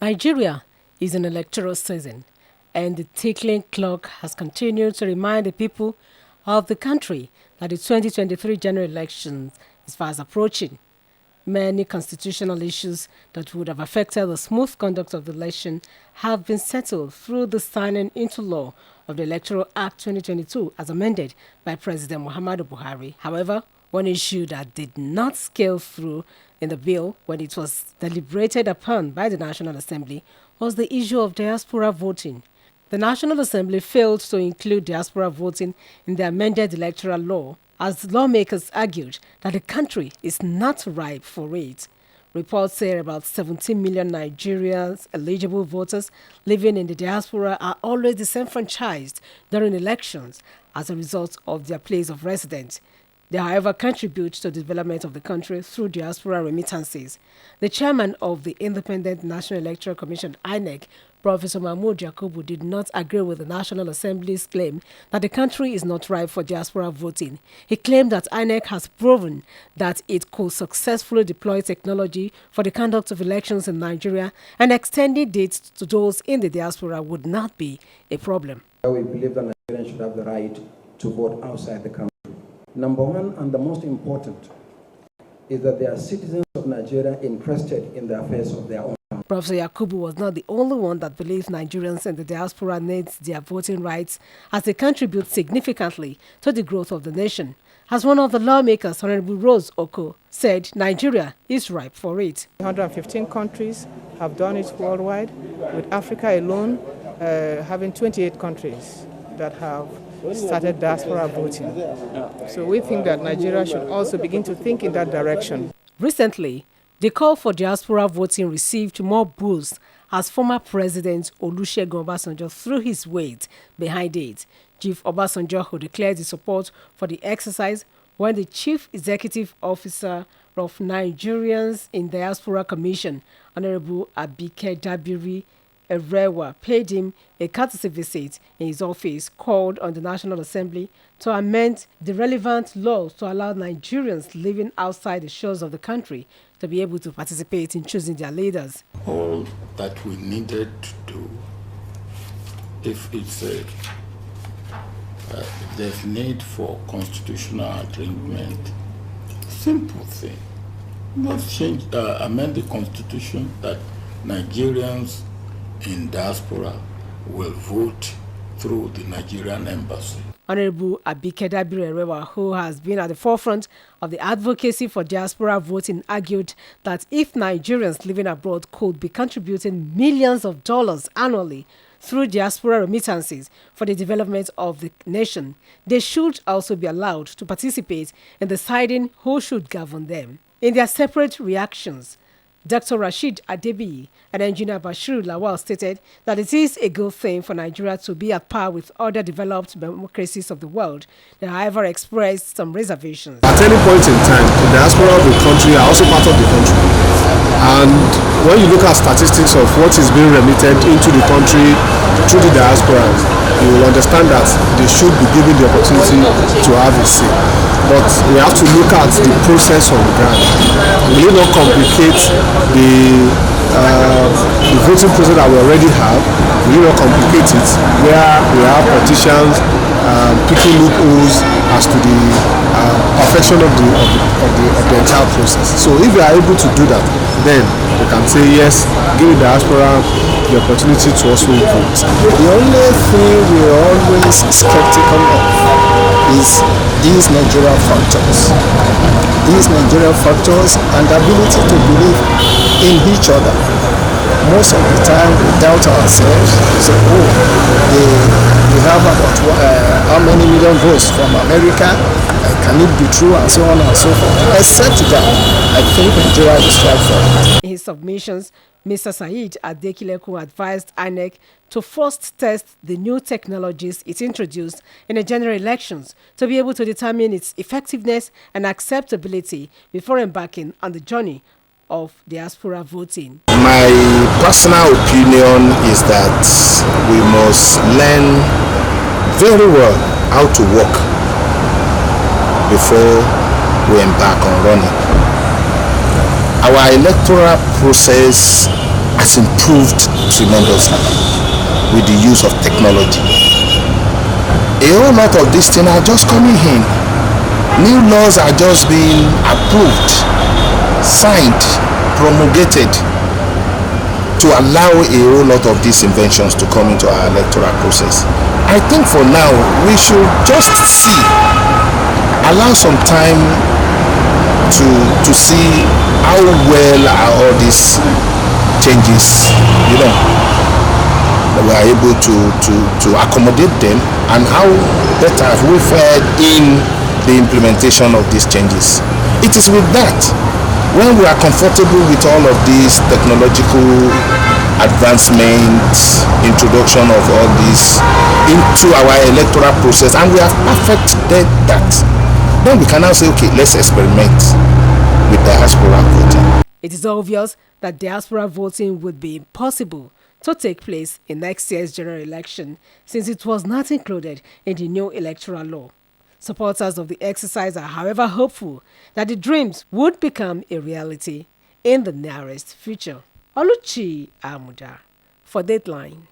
Nigeria is in electoral season, and the ticking clock has continued to remind the people of the country that the 2023 general elections is fast approaching. Many constitutional issues that would have affected the smooth conduct of the election have been settled through the signing into law of the Electoral Act 2022 as amended by President Muhammadu Buhari. However, one issue that did not scale through in the bill when it was deliberated upon by the National Assembly was the issue of diaspora voting. The National Assembly failed to include diaspora voting in the amended electoral law, as lawmakers argued that the country is not ripe for it. Reports say about 17 million Nigerians, eligible voters living in the diaspora, are always disenfranchised during elections as a result of their place of residence. They, however, contribute to the development of the country through diaspora remittances. The chairman of the Independent National Electoral Commission, INEC, Professor Mahmoud Yakubu, did not agree with the National Assembly's claim that the country is not ripe for diaspora voting. He claimed that INEC has proven that it could successfully deploy technology for the conduct of elections in Nigeria, and extending dates to those in the diaspora would not be a problem. We believe that Nigerians should have the right to vote outside the country. Number one, and the most important, is that they are citizens of Nigeria interested in the affairs of their own. Professor Yakubu was not the only one that believes Nigerians in the diaspora need their voting rights as they contribute significantly to the growth of the nation. As one of the lawmakers, Honorable Rose Oko, said Nigeria is ripe for it. 115 countries have done it worldwide, with Africa alone having 28 countries that have started diaspora voting. So we think that Nigeria should also begin to think in that direction. Recently, the call for diaspora voting received more boost as former President Olusegun Obasanjo threw his weight behind it. Chief Obasanjo, who declared his support for the exercise when the Chief Executive Officer of Nigerians in Diaspora Commission, Honorable Abike Dabiri Erewa, paid him a courtesy visit in his office, called on the National Assembly to amend the relevant laws to allow Nigerians living outside the shores of the country to be able to participate in choosing their leaders. All that we needed to do, if there's need for constitutional arrangement, simple thing. Let's amend the constitution that Nigerians in diaspora will vote through the Nigerian embassy. Honorable Abike Dabiri Erewa, who has been at the forefront of the advocacy for diaspora voting, argued that if Nigerians living abroad could be contributing millions of dollars annually through diaspora remittances for the development of the nation, they should also be allowed to participate in deciding who should govern them. In their separate reactions, Dr. Rashid Adebiyi and Engineer Bashir Lawal stated that it is a good thing for Nigeria to be at par with other developed democracies of the world. They, however, expressed some reservations. At any point in time, the diaspora of the country are also part of the country. And when you look at statistics of what is being remitted into the country through the diaspora, you will understand that they should be given the opportunity to have a say. But we have to look at the process on the ground. We need not complicate the voting process that we already have. We need not complicate it where we have politicians picking loopholes as to the perfection of the entire process. So if we are able to do that, then we can say yes, give the diaspora the opportunity to also vote. The only thing we are always skeptical of is these Nigerian factors. These Nigerian factors and the ability to believe in each other. Most of the time we doubt ourselves. We say, oh, we have about how many million votes from America? Can it be true? And so on and so forth. Except that, I think Nigeria is right for it. In his submissions, Mr. Said Adekileku advised INEC to first test the new technologies it introduced in the general elections to be able to determine its effectiveness and acceptability before embarking on the journey of diaspora voting. My personal opinion is that we must learn very well how to work before we embark on running. Our electoral process has improved tremendously with the use of technology. A whole lot of these things are just coming in. New laws are just being approved, signed, promulgated to allow a whole lot of these inventions to come into our electoral process. I think for now, we should just see, allow some time to see how well are all these changes, we are able to accommodate them, and how better have we fared in the implementation of these changes. It is with that, when we are comfortable with all of these technological advancements, introduction of all this into our electoral process, and we have perfected that, then we can now say, okay, let's experiment with diaspora voting. It is obvious that diaspora voting would be impossible to take place in next year's general election, since it was not included in the new electoral law. Supporters of the exercise are, however, hopeful that the dreams would become a reality in the nearest future. Oluchi Amuda for Dateline.